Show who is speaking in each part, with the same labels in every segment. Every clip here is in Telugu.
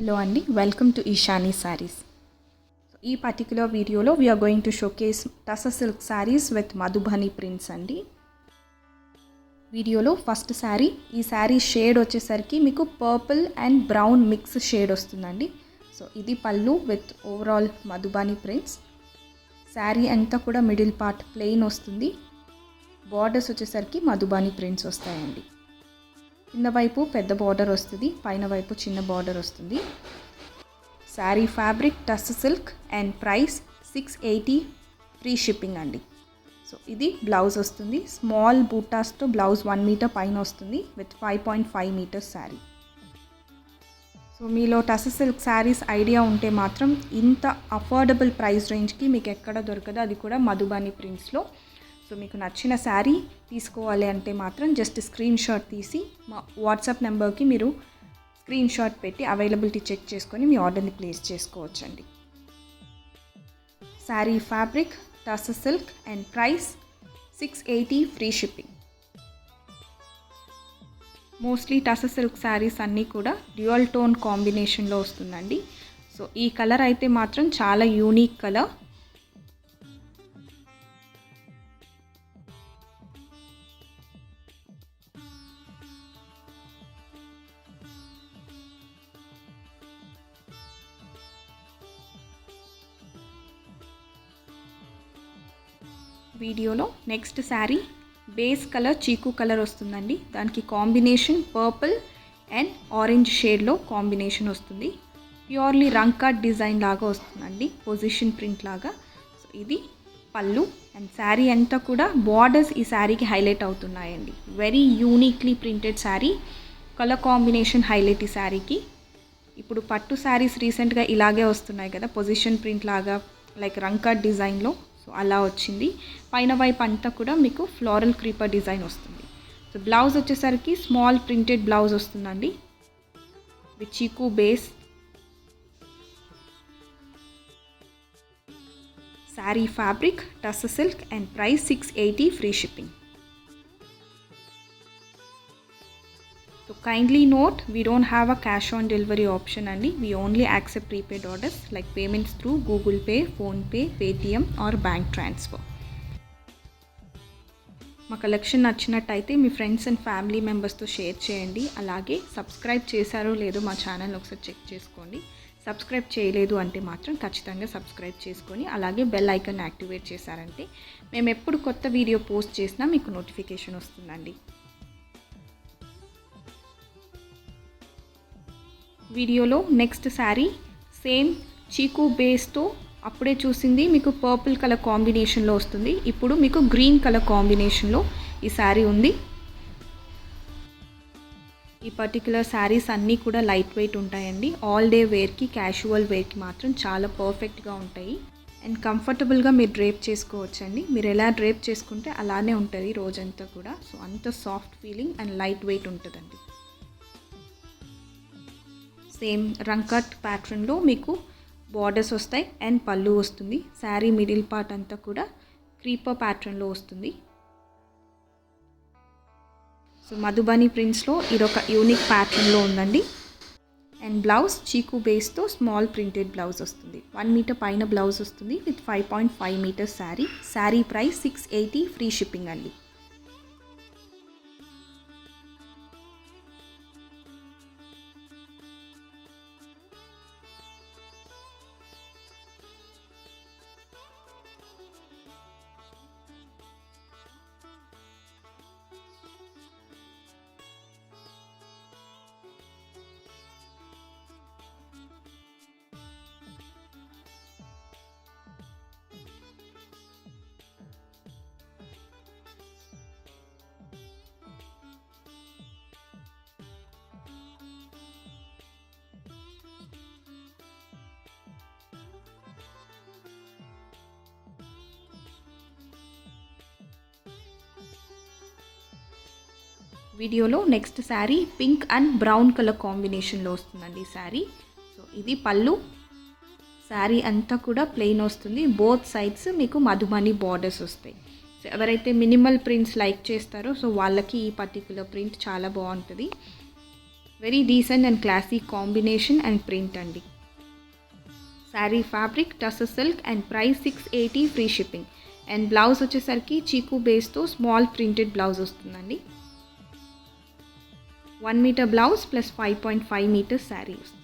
Speaker 1: Hello Andy, welcome to Ishani Sarees. So, ee particular video lo we are going to showcase Tussar silk sarees with Madhubani prints andi. Video lo first saree, ee saree shade vachesariki meeku purple and brown mix shade ostundandi. So idi pallu with overall Madhubani prints. Saree anta kuda middle part plain ostundi. Borders vachesariki Madhubani prints ostayandi. కింద వైపు పెద్ద బార్డర్ వస్తుంది, పైన వైపు చిన్న బార్డర్ వస్తుంది. Sari fabric tussar silk and price 680 free shipping అండి. సో ఇది బ్లౌజ్ వస్తుంది, స్మాల్ బూటాస్తో బ్లౌజ్ 1 మీటర్ పైన వస్తుంది విత్ 5.5 మీటర్స్ శారీ. సో మీలో టస్సర్ సిల్క్ శారీస్ ఐడియా ఉంటే మాత్రం ఇంత అఫోర్డబుల్ ప్రైస్ రేంజ్కి మీకు ఎక్కడ దొరకదు, అది కూడా మధుబని ప్రింట్స్లో. సో మీకు నచ్చిన శారీ తీసుకోవాలి అంటే మాత్రం జస్ట్ స్క్రీన్ షాట్ తీసి మా వాట్సాప్ నెంబర్కి మీరు స్క్రీన్ షాట్ పెట్టి అవైలబిలిటీ చెక్ చేసుకొని మీ ఆర్డర్ని ప్లేస్ చేసుకోవచ్చండి. Sari fabric tussar silk and price 680 free shipping. Mostly tussar silk saris అన్నీ కూడా డ్యూయల్ టోన్ కాంబినేషన్లో వస్తుందండి. సో ఈ కలర్ అయితే మాత్రం చాలా యూనిక్ కలర్. వీడియోలో నెక్స్ట్ శారీ బేస్ కలర్ చీకు కలర్ వస్తుందండి. దానికి కాంబినేషన్ పర్పుల్ అండ్ ఆరెంజ్ షేడ్లో కాంబినేషన్ వస్తుంది. ప్యూర్లీ రంగ్ కట్ డిజైన్ లాగా వస్తుందండి, పొజిషన్ ప్రింట్ లాగా. సో ఇది పళ్ళు అండ్ శారీ అంతా కూడా బార్డర్స్ ఈ శారీకి హైలైట్ అవుతున్నాయండి. Very uniquely printed sari, colour combination highlight ఈ శారీకి. ఇప్పుడు పట్టు శారీస్ రీసెంట్గా ఇలాగే వస్తున్నాయి కదా, పొజిషన్ ప్రింట్ లాగా లైక్ రంగ్ కట్ డిజైన్లో. సో అలా వచ్చింది. పైన వైపు అంతా కూడా మీకు ఫ్లోరల్ క్రీపర్ డిజైన్ వస్తుంది. సో బ్లౌజ్ వచ్చేసరికి స్మాల్ ప్రింటెడ్ బ్లౌజ్ వస్తుందండి with chikoo base. Sari fabric tussar silk and price 680 free shipping. So kindly note, we don't have a cash on delivery option and we only accept prepaid orders like payments through Google Pay, Phone Pay, Paytm or bank transfer. మా కలెక్షన్ నచ్చినట్టయితే మీ ఫ్రెండ్స్ అండ్ ఫ్యామిలీ మెంబర్స్తో షేర్ చేయండి. అలాగే సబ్స్క్రైబ్ చేశారో లేదో మా ఛానల్ ఒకసారి చెక్ చేసుకోండి. సబ్స్క్రైబ్ చేయలేదు అంటే మాత్రం ఖచ్చితంగా సబ్స్క్రైబ్ చేసుకొని అలాగే బెల్ ఐకాన్ యాక్టివేట్ చేశారంటే మేము ఎప్పుడు కొత్త వీడియో పోస్ట్ చేసినా మీకు నోటిఫికేషన్ వస్తుందండి. వీడియోలో నెక్స్ట్ శారీ సేమ్ చీకు బేస్తో అప్పుడే చూసింది మీకు పర్పుల్ కలర్ కాంబినేషన్లో వస్తుంది. ఇప్పుడు మీకు గ్రీన్ కలర్ కాంబినేషన్లో ఈ శారీ ఉంది. ఈ పర్టికులర్ శారీస్ అన్నీ కూడా లైట్ వెయిట్ ఉంటాయండి. ఆల్ డే వేర్కి, క్యాజువల్ వేర్కి మాత్రం చాలా పర్ఫెక్ట్గా ఉంటాయి అండ్ కంఫర్టబుల్గా మీరు డ్రేప్ చేసుకోవచ్చండి. మీరు ఎలా డ్రేప్ చేసుకుంటే అలానే ఉంటుంది రోజంతా కూడా. సో అంత soft feeling and light weight ఉంటుందండి. సేమ్ రంగ్ కట్ ప్యాటర్న్లో మీకు బార్డర్స్ వస్తాయి అండ్ పళ్ళు వస్తుంది. శారీ మిడిల్ పార్ట్ అంతా కూడా క్రీపర్ ప్యాటర్న్లో వస్తుంది. సో మధుబని ప్రింట్స్లో ఇదొక యూనిక్ ప్యాటర్న్లో ఉందండి. అండ్ బ్లౌజ్ చీకు బేస్తో స్మాల్ ప్రింటెడ్ బ్లౌజ్ వస్తుంది. 1 మీటర్ పైన బ్లౌజ్ వస్తుంది with 5.5 metres sari. Sari price 680 free shipping అండి. వీడియోలో next sari pink and brown colour కాంబినేషన్లో వస్తుందండి శారీ. సో ఇది పళ్ళు. శారీ అంతా కూడా ప్లెయిన్ వస్తుంది. బోత్ సైడ్స్ మీకు మధుబని బార్డర్స్ వస్తాయి. సో ఎవరైతే మినిమల్ ప్రింట్స్ లైక్ చేస్తారో సో వాళ్ళకి ఈ పర్టికులర్ ప్రింట్ చాలా బాగుంటుంది. Very decent and classy combination and print అండి. Sari fabric tussar silk and price 680 free shipping. And blouse వచ్చేసరికి చీకు బేస్తో స్మాల్ ప్రింటెడ్ బ్లౌజ్ వస్తుందండి. 1 metre blouse plus 5.5 metres sari వస్తుంది.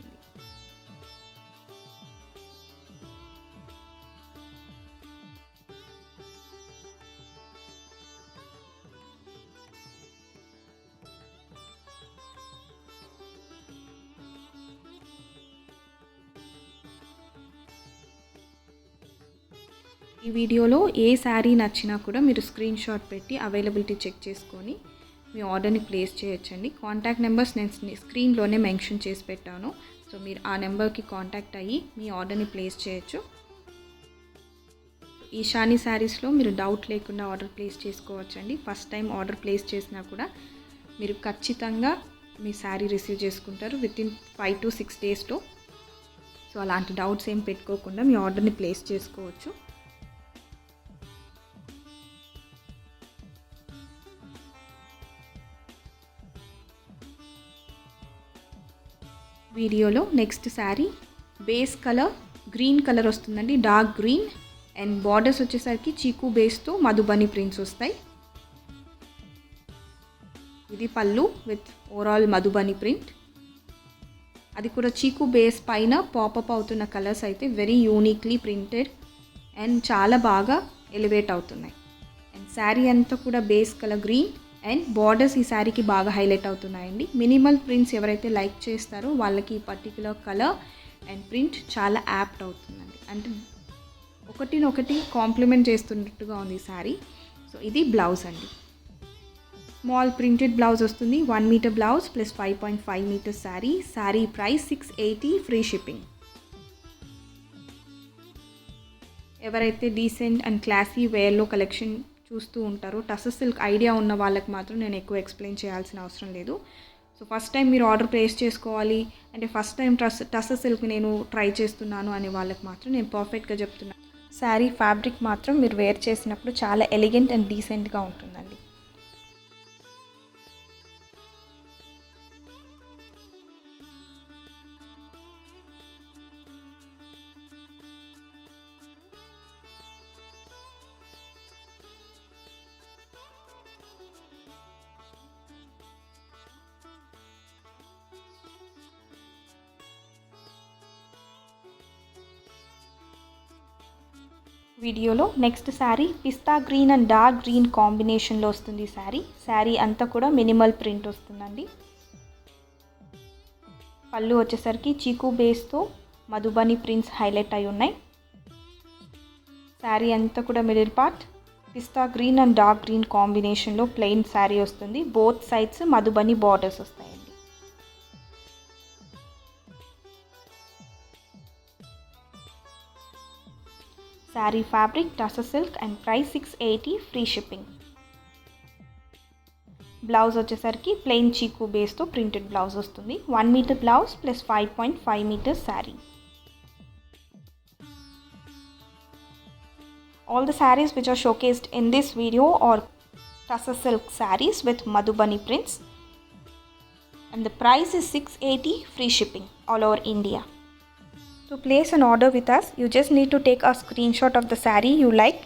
Speaker 1: ఈ వీడియోలో ఏ శారీ నచ్చినా కూడా మీరు స్క్రీన్ షాట్ పెట్టి అవైలబిలిటీ చెక్ చేసుకొని మీ ఆర్డర్ని ప్లేస్ చేయొచ్చండి. కాంటాక్ట్ నెంబర్స్ నేను స్క్రీన్లోనే మెన్షన్ చేసి పెట్టాను. సో మీరు ఆ నెంబర్కి కాంటాక్ట్ అయ్యి మీ ఆర్డర్ని ప్లేస్ చేయొచ్చు. ఈ షానీ శారీస్లో మీరు డౌట్ లేకుండా ఆర్డర్ ప్లేస్ చేసుకోవచ్చండి. ఫస్ట్ టైం ఆర్డర్ ప్లేస్ చేసినా కూడా మీరు ఖచ్చితంగా మీ శారీ రిసీవ్ చేసుకుంటారు వితిన్ 5 to 6 డేస్లో. సో అలాంటి డౌట్స్ ఏం పెట్టుకోకుండా మీ ఆర్డర్ని ప్లేస్ చేసుకోవచ్చు. వీడియోలో next sari base colour green colour వస్తుందండి, డార్క్ గ్రీన్. అండ్ బార్డర్స్ వచ్చేసరికి చీకు బేస్తో మధుబని ప్రింట్స్ వస్తాయి. ఇది పళ్ళు విత్ ఓవరాల్ మధుబని ప్రింట్. అది కూడా చీకు బేస్ పైన పాపప్ అవుతున్న కలర్స్ అయితే వెరీ యూనిక్లీ ప్రింటెడ్ అండ్ చాలా బాగా ఎలివేట్ అవుతున్నాయి. అండ్ శారీ అంతా కూడా base colour green and borders ఈ శారీకి బాగా హైలైట్ అవుతున్నాయండి. మినిమల్ ప్రింట్స్ ఎవరైతే లైక్ చేస్తారో వాళ్ళకి ఈ పర్టికులర్ కలర్ అండ్ ప్రింట్ చాలా యాప్ట్ అవుతుందండి. అంటే ఒకటినొకటి కాంప్లిమెంట్ చేస్తున్నట్టుగా ఉంది ఈ శారీ. సో ఇది బ్లౌజ్ అండి. స్మాల్ ప్రింటెడ్ బ్లౌజ్ వస్తుంది. 1 metre blouse plus 5.5 metres sari. Sari price 680 free shipping. ఎవరైతే డీసెంట్ అండ్ క్లాసీ వేర్లో కలెక్షన్ చూస్తూ ఉంటారో టసర్ సిల్క్ ఐడియా ఉన్న వాళ్ళకి మాత్రం నేను ఎక్కువ ఎక్స్ప్లెయిన్ చేయాల్సిన అవసరం లేదు. సో ఫస్ట్ టైం మీరు ఆర్డర్ ప్లేస్ చేసుకోవాలి అంటే ఫస్ట్ టైం టసర్ సిల్క్ నేను ట్రై చేస్తున్నాను అనే వాళ్ళకి మాత్రం నేను పర్ఫెక్ట్గా చెప్తున్నాను. శారీ ఫ్యాబ్రిక్ మాత్రం మీరు వేర్ చేసినప్పుడు చాలా ఎలిగెంట్ అండ్ డీసెంట్గా ఉంటుందండి. వీడియోలో next sari pista green and dark green కాంబినేషన్లో వస్తుంది. శారీ అంతా కూడా మినిమల్ ప్రింట్ వస్తుందండి. పళ్ళు వచ్చేసరికి చీకు బేస్తో మధుబని ప్రింట్స్ హైలైట్ అయి ఉన్నాయి. శారీ అంతా కూడా మిడిల్ పార్ట్ పిస్తా గ్రీన్ అండ్ డార్క్ గ్రీన్ కాంబినేషన్లో ప్లెయిన్ శారీ వస్తుంది. బోత్ సైడ్స్ మధుబని బార్డర్స్ వస్తాయండి. Sari fabric tussar silk and price 680 free shipping. Blouse వచ్చేసరికి ప్లెయిన్ చీకు బేస్తో ప్రింటెడ్ బ్లౌజ్ వస్తుంది. 1 metre blouse plus 5.5 metres sari. All the sarees which are showcased in this video are Tussar silk sarees with Madhubani prints, and the price is 680 free shipping all over India. To place an order with us, you just need to take a screenshot of the saree you liked.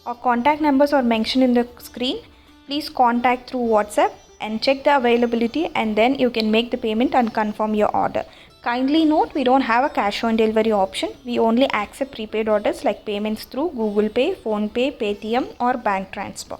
Speaker 1: Our contact numbers are mentioned in the screen. Please contact through WhatsApp and check the availability, and then you can make the payment and confirm your order. Kindly note, we don't have a cash on delivery option. We only accept prepaid orders like payments through Google Pay, Phone Pay, Paytm or bank transfer.